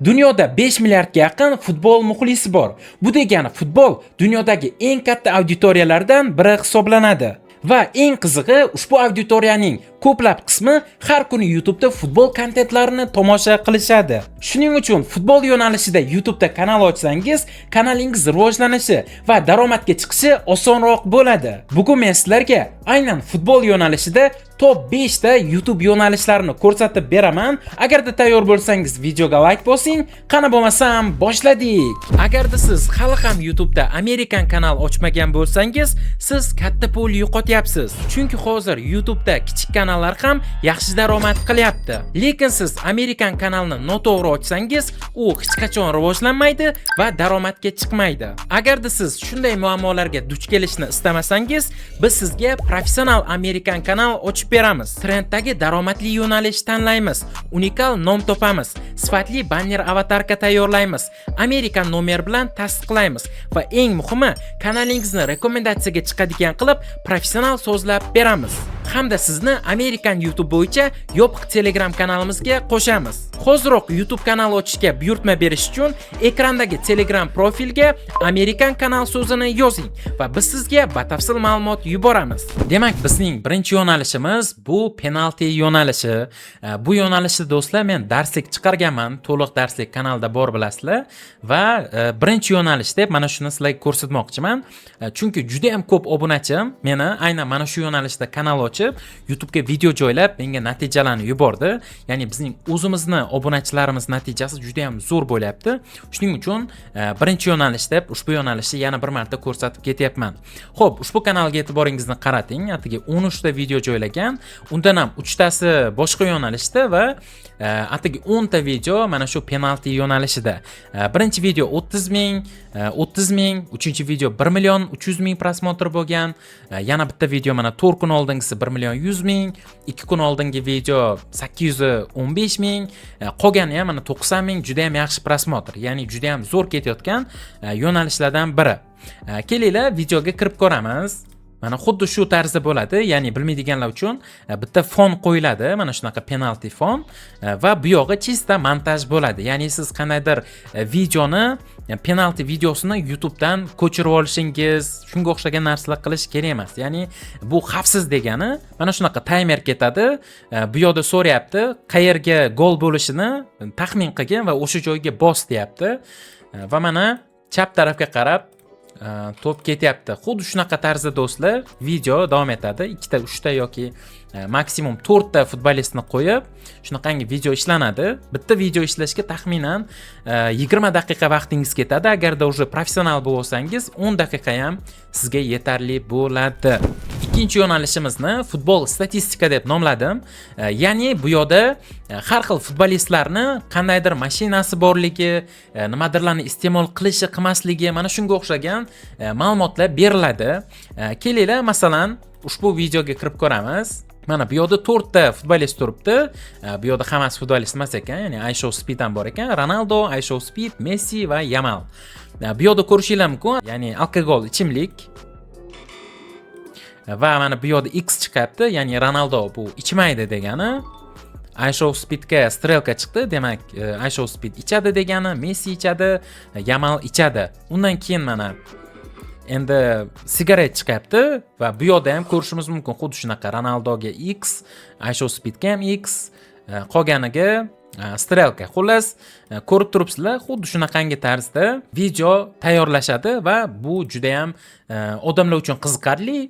Dunyoda 5 milliardga yaqin futbol muxlisi bor. Bu degani futbol dunyodagi eng katta auditoriyalardan biri hisoblanadi. Va eng qizig'i, ushbu auditoriyaning ko'plab qismi har kuni YouTube'da futbol kontentlarini tomosha qilishadi. Shuning uchun futbol yo'nalishida YouTube'da kanal ochsangiz, kanalingiz rivojlanishi va daromadga chiqishi osonroq bo'ladi. Bugun men sizlarga aynan futbol yo'nalishida top 5 ta YouTube yo'nalishlarini ko'rsatib beraman. Agarda tayyor bo'lsangiz, videoga like bosing. Qani bo'lmasam, boshladik. Agarda siz hali ham YouTube'da Amerikan kanal ochmagan bo'lsangiz, siz katta pul yo'qotyapsiz. Chunki hozir YouTube'da kichik kanallar ham yaxshi daromad qilyapti. Lekin siz Amerikan kanalni noto'g'ri ochsangiz, u hech qachon rivojlanmaydi va daromadga chiqmaydi. Agarda siz shunday muammolarga duch kelishni istamasangiz, biz sizga professional Amerikan kanal ochib beramiz. Trenddagi daromadli yo'nalish tanlaymiz, unikal nom topamiz, sifatli banner avatarka tayyorlaymiz, Amerikan nomer bilan tasdiqlaymiz va eng muhimi, kanalingizni rekomendatsiyaga chiqadigan qilib professional so'zlab beramiz. Hamda sizni Amerikan YouTube bo'yicha yopiq Telegram kanalimizga qo'shamiz. Hoziroq YouTube kanal ochishga buyurtma berish uchun ekrandagi Telegram profilga Amerikan kanal so'zini yozing va biz sizga batafsil ma'lumot yuboramiz. Demak, bizning birinchi yo'nalishimiz bu penalti yo'nalishi. Bu yo'nalishda do'stlar, men darslik chiqarganman, to'liq darslik kanalda bor bilasizlar va birinchi yo'nalish deb mana shuni sizlarga ko'rsatmoqchiman. Chunki juda ham ko'p obunachim meni aynan mana shu yo'nalishda kanal ochib, YouTube'ga video joylab menga natijalarni yubordi. Ya'ni bizning o'zimizni obunachilarimiz natijasi juda ham zo'r bo'lyapti. Shuning uchun birinchi yo'nalish deb ushbu yo'nalishni yana bir marta ko'rsatib ketyapman. Xo'p, ushbu kanalga e'tiboringizni qarating. Atigi 13 ta video joylagan. Undan ham 3 tasi boshqa yo'nalishda va atigi 10 ta video mana shu penalti yo'nalishida. Birinchi video 30 ming, 30 ming, uchinchi video 1 million 300 ming prosmotr bo'lgan. Yana bitta video mana 4 kun oldingisi 1 million 100 ming, 2 kun oldingi video 815 ming, qolgani ham mana 90 ming, juda ham yaxshi prosmotr. Ya'ni juda ham zo'r ketayotgan yo'nalishlardan biri. Kelinglar videoga kirib ko'ramiz. Mana xuddi shu tarzda bo'ladi. Ya'ni bilmaydiganlar uchun bitta fon qo'yiladi, mana shunaqa penalti fon va bu yog'i chista montaj bo'ladi. Ya'ni siz qandaydir videoni, penalti videosini YouTube'dan ko'chirib olishingiz, shunga o'xshagan narsalar qilish kerak emas. Ya'ni bu xavfsiz degani, mana shunaqa taymer ketadi. Bu yerda so'rayapti, qayerga gol bo'lishini taxmin qilgin va o'sha joyga bos deyapti. Va mana chap tarafga qarab to'p ketyapti. Xuddi shunaqa tarzda do'stlar video davom etadi. 2 ta, 3 ta yoki maksimum 4 ta futbolistni qo'yib shunaqangi video ishlanadi. Bitta video ishlashga taxminan 20 daqiqa vaqtingiz ketadi. Agarda уже professional bo'lsangiz 10 daqiqa ham sizga yetarli bo'ladi. Ikkinchi yo'nalishimizni futbol statistika deb nomladim. Ya'ni bu yerda har xil futbolistlarni qandaydir mashinasi borligi, nimadirlarni iste'mol qilishi, qilmasligi, mana shunga o'xshagan ma'lumotlar beriladi. Kelinglar, masalan, ushbu videoga kirib ko'ramiz. Mana bu yerda 4 ta futbolist turibdi. Bu yerda hammasi futbolist emas ekan, ya'ni iShowSpeed ham bor ekan. Ronaldo, iShowSpeed, Messi va Yamal. Bu yerda ko'rishingiz mumkin, ya'ni alkogol, ichimlik. Va mana bu yerda X chiqyapti, ya'ni Ronaldo bu ichmaydi degani. iShowSpeedga strelka chiqdi, demak iShowSpeed ichadi degani, Messi ichadi, Yamal ichadi. Undan keyin mana endi sigaret chiqyapti va bu yerda ham ko'rishimiz mumkin xuddi shunaqa Ronaldoga X, iShowSpeedga ham X, qolganiga strelka. Xullas, ko'rib turibsizlar, xuddi shunaqangi tarzda video tayyorlashadi va bu juda ham odamlar uchun qiziqarli,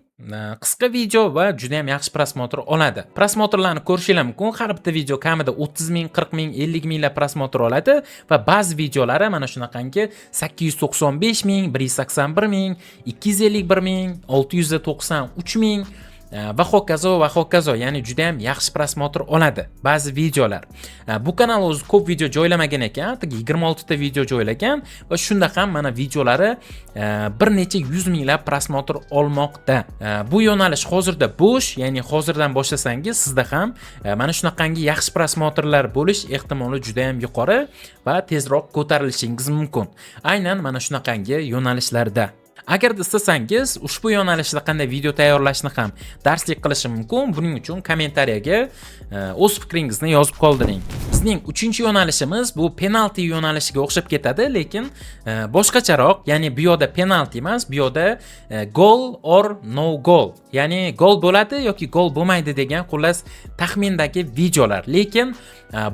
qisqa video va juda ham yaxshi prosmotr oladi. Prosmotrlarni ko'rishingiz mumkin. Har bitta video kamida 30 ming, 40 ming, 50 minglab prosmotr oladi va ba'zi videolari mana shunaqangi 895 ming, 181 ming, 251 ming, 693 ming va hokazo va hokazo, ya'ni juda ham yaxshi prosmotr oladi ba'zi videolar. Bu kanal o'zi ko'p video joylamagan ekan, 26 ta video joylagan va shunda ham mana videolari bir necha 100 minglab prosmotr olmoqda. Bu yo'nalish hozirda bo'sh, ya'ni hozirdan boshlasangiz sizda ham mana shunaqangi yaxshi prosmotrlar bo'lish ehtimoli juda ham yuqori va tezroq ko'tarilishingiz mumkin. Aynan mana shunaqangi yo'nalishlarda. Agarda istasangiz ushbu yo'nalishda qanday video tayyorlashni ham darslik qilishim mumkin. Buning uchun kommentariyaga o'z fikringizni yozib qoldiring. Bizning 3-yo'nalishimiz bu penalti yo'nalishiga o'xshab ketadi, lekin boshqacharoq, ya'ni bu yerda penalti emas, bu yerda goal or no goal. Ya'ni gol bo'ladi yoki gol bo'lmaydi degan xullas taxmindagi videolar. Lekin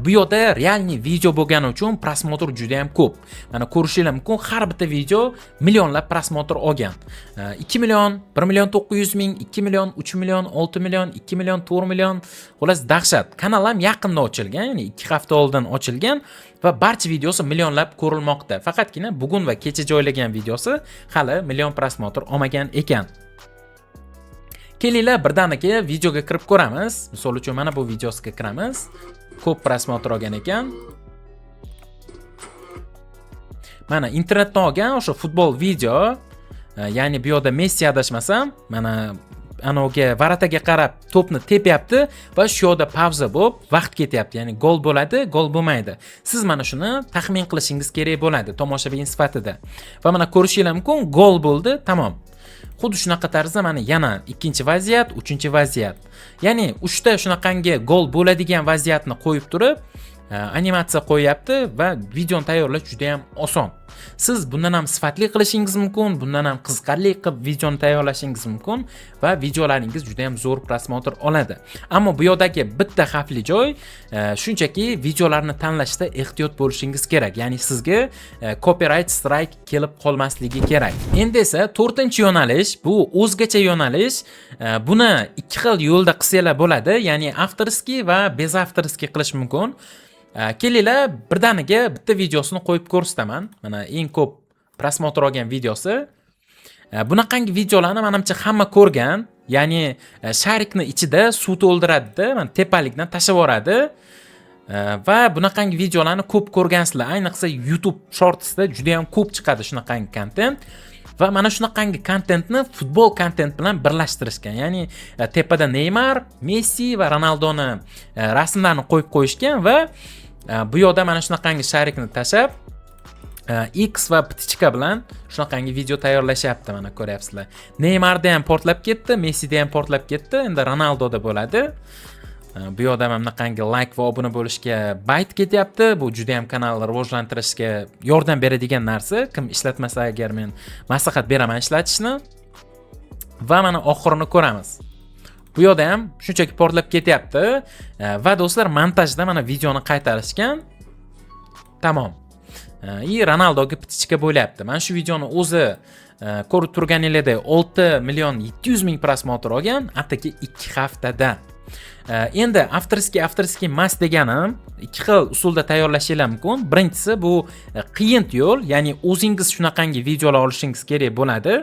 bu yerda realniy video bo'lgani uchun prosmotr juda ham ko'p. Mana ko'rishingiz mumkin, har bitta video millionlab prosmotr olgan. 2 million, 1 million 900 ming, 2 million, 3 million, 6 million, 2 million, 4 million. Xullas dahshat. Kanal ham yaqinda ochilgan, ya'ni 2 hafta oldin ochilgan va barcha videosi millionlab ko'rilmoqda. Faqatgina bugun va kecha joylagan videosi hali million prosmotr olmagan ekan. Kelinglar birdaniga videoga kirib ko'ramiz. Misol uchun mana bu videosiga kiramiz. Ko'p prosmotr olgan ekan. Mana internetdan olgan o'sha futbol video, ya'ni bu yerda Messi adashmasam, mana anoga varataga qarab to'pni tepyapti va shu yerda pauza bo'lib vaqt ketyapti. Ya'ni gol bo'ladi, gol bo'lmaydi. Siz mana shuni taxmin qilishingiz kerak bo'ladi tomoshabin sifatida. Va mana ko'rishingiz mumkin, gol bo'ldi, tamom. Xuddi shunaqa tarzda mana yana ikkinchi vaziyat, uchinchi vaziyat. Ya'ni 3 ta shunaqangi gol bo'ladigan vaziyatni qo'yib turib, animatsiya qo'yapti va videoni tayyorlash juda ham oson. Siz bundan ham sifatli qilishingiz mumkin, bundan ham qiziqarli qilib videoni tayyorlashingiz mumkin va videolaringiz juda ham zo'r prosmotr oladi. Ammo bu yerdagi bitta xavfli joy, shunchaki videolarni tanlashda ehtiyot bo'lishingiz kerak. Ya'ni sizga copyright strike kelib qolmasligi kerak. Endi esa 4-yo'nalish, bu o'zgacha yo'nalish. Buni ikki xil yo'lda qilsanglar bo'ladi, ya'ni avtorskiy va bez avtorskiy qilish mumkin. Kelinglar birdaniga bitta videosini qo'yib ko'rsataman. Mana eng ko'p prosmotr olgan videosi. Bunaqangi videolarni menimcha hamma ko'rgan. Ya'ni sharikni ichida suv to'ldiradi-da, mana tepalikdan tashlab yuboradi. Va bunaqangi videolarni ko'p ko'rgansizlar. Ayniqsa YouTube Shortsda juda ham ko'p chiqadi shunaqangi kontent. Va mana shunaqangi kontentni futbol kontent bilan birlashtirishgan. Ya'ni tepada Neymar, Messi va Ronaldoni rasmlarini qo'yib qo'yishgan va bu yerda mana shunaqangi sharikni tashab X va ptichka bilan shunaqangi video tayyorlashyapti, mana ko'ryapsizlar. Neymarda ham portlab ketdi, Messida ham portlab ketdi. Endi Ronaldoda bo'ladi. Bu yerda ham bunaqangi like va obuna bo'lishga bayt ketyapti. Bu juda ham kanalni rivojlantirishga yordam beradigan narsa. Kim ishlatmasa agar men maslahat beraman ishlatishni. Va mana oxirini ko'ramiz. Bu yerda ham shunchaki portlab ketyapti va do'stlar montajda mana videoni qaytarishgan. Tamom. Ronaldoga ptichka bo'lyapti. Mana shu videoni o'zi ko'rib turganingizda 6 million 700 ming prosmotr olgan, ataki 2 haftada. Endi avtorskiy emas deganim ikki xil usulda tayyorlashingiz mumkin. Birinchisi bu qiyin yo'l, ya'ni o'zingiz shunaqangi videolar olishingiz kerak bo'ladi.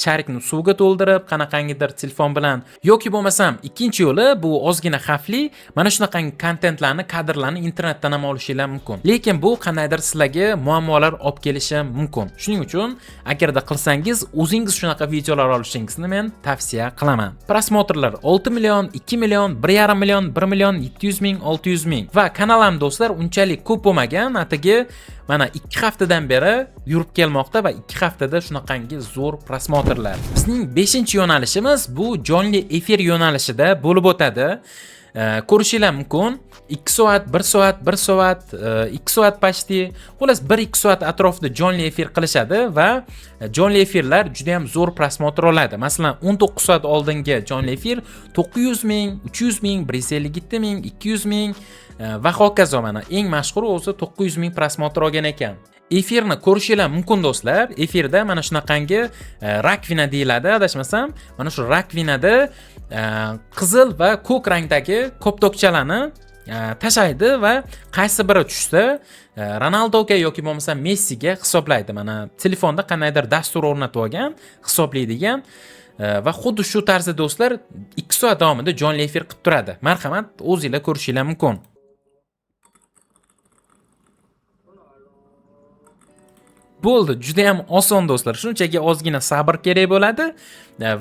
Sharikni suvga to'ldirib, qanaqangidir telefon bilan yoki bo'lmasam ikkinchi yo'li bu ozgina xavfli. Mana shunaqangi kontentlarni, kadrlarni internetdan ham olishingiz mumkin. Lekin bu qandaydir sizlarga muammolar olib kelishi mumkin. Shuning uchun agarda qilsangiz, o'zingiz shunaqa videolar olishingizni men tavsiya qilaman. Prosmotrlar 6 million, 2 million, 1,5 million, 1 million 700 ming, 600 ming va kanalim do'stlar unchalik ko'p bo'lmagan, atigi mana 2 haftadan beri yurib kelmoqda va 2 haftada shunaqangi zo'r prosmotrlar. Bizning 5-yo'nalishimiz bu jonli efir yo'nalishida bo'lib o'tadi. Ko'rishingiz mumkin. 2 soat, 1 soat, 1 soat, 2 soat pashti, xullas 1-2 soat atrofida jonli efir qilishadi va jonli efirlar juda ham zo'r prosmotr oladi. Masalan, 19 soat oldingi jonli efir 900 ming, 300 ming, 157 ming, 200 ming va hokazo. Mana eng mashhur o'zi 900 ming prosmotr olgan ekan. Efirni ko'rishingiz mumkin do'stlar. Efirda mana shunaqangi rakvina deyiladi, adashmasam. Mana shu rakvinada qizil va ko'k rangdagi koptokchalarni tashlaydi va qaysi biri tushsa Ronaldoga yoki bo'lmasa Messiga hisoblaydi. Mana telefonda qandaydir dastur o'rnatib olgan, hisoblaydigan va xuddi shu tarzda do'stlar 2 soat davomida jonli efir qilib turadi. Marhamat, o'zingizlar ko'rishingiz mumkin. Bo'ldi, juda ham oson do'stlar. Shunchaki ozgina sabr kerak bo'ladi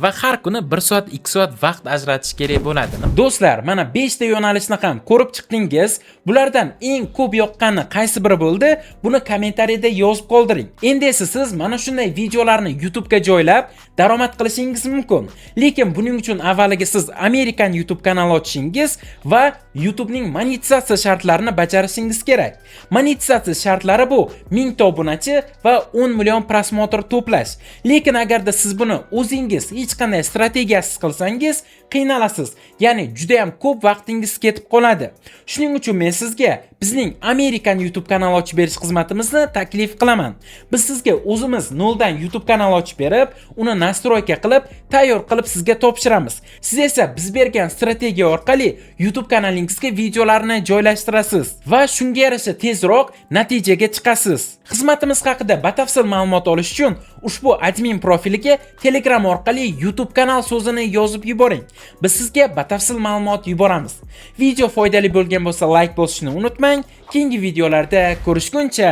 va har kuni 1 soat, 2 soat vaqt ajratish kerak bo'ladi. Do'stlar, mana 5 ta yo'nalishni ham ko'rib chiqdingiz. Bulardan eng ko'p yoqqani qaysi biri bo'ldi? Buni kommentariyada yozib qoldiring. Endi esa siz mana shunday videolarni YouTube ga joylab daromad qilishingiz mumkin. Lekin buning uchun avvaliga siz Amerikan YouTube kanali ochishingiz va YouTube ning monetizatsiya shartlarini bajarishingiz kerak. Monetizatsiya shartlari bu 1000 ta obunachi va 10 million prosmotr to'plash. Lekin agarda siz buni o'zingiz hech qanday strategiyasiz qilsangiz, qiynalasiz. Ya'ni juda ham ko'p vaqtingiz ketib qoladi. Shuning uchun men sizga bizning Amerikan YouTube kanali ochib berish xizmatimizni taklif qilaman. Biz sizga o'zimiz noldan YouTube kanal ochib berib, uni nastroyka qilib, tayyor qilib sizga topshiramiz. Siz esa biz bergan strategiya orqali YouTube kanalingizga videolarni joylashtirasiz va shunga yarasha tezroq natijaga chiqasiz. Xizmatimiz haqida batafsil ma'lumot olish uchun ushbu admin profiliga Telegram orqali YouTube kanal so'zini yozib yuboring. Biz sizga batafsil ma'lumot yuboramiz. Video foydali bo'lgan bo'lsa like bosishni unutmang. Keyingi videolarda ko'rishguncha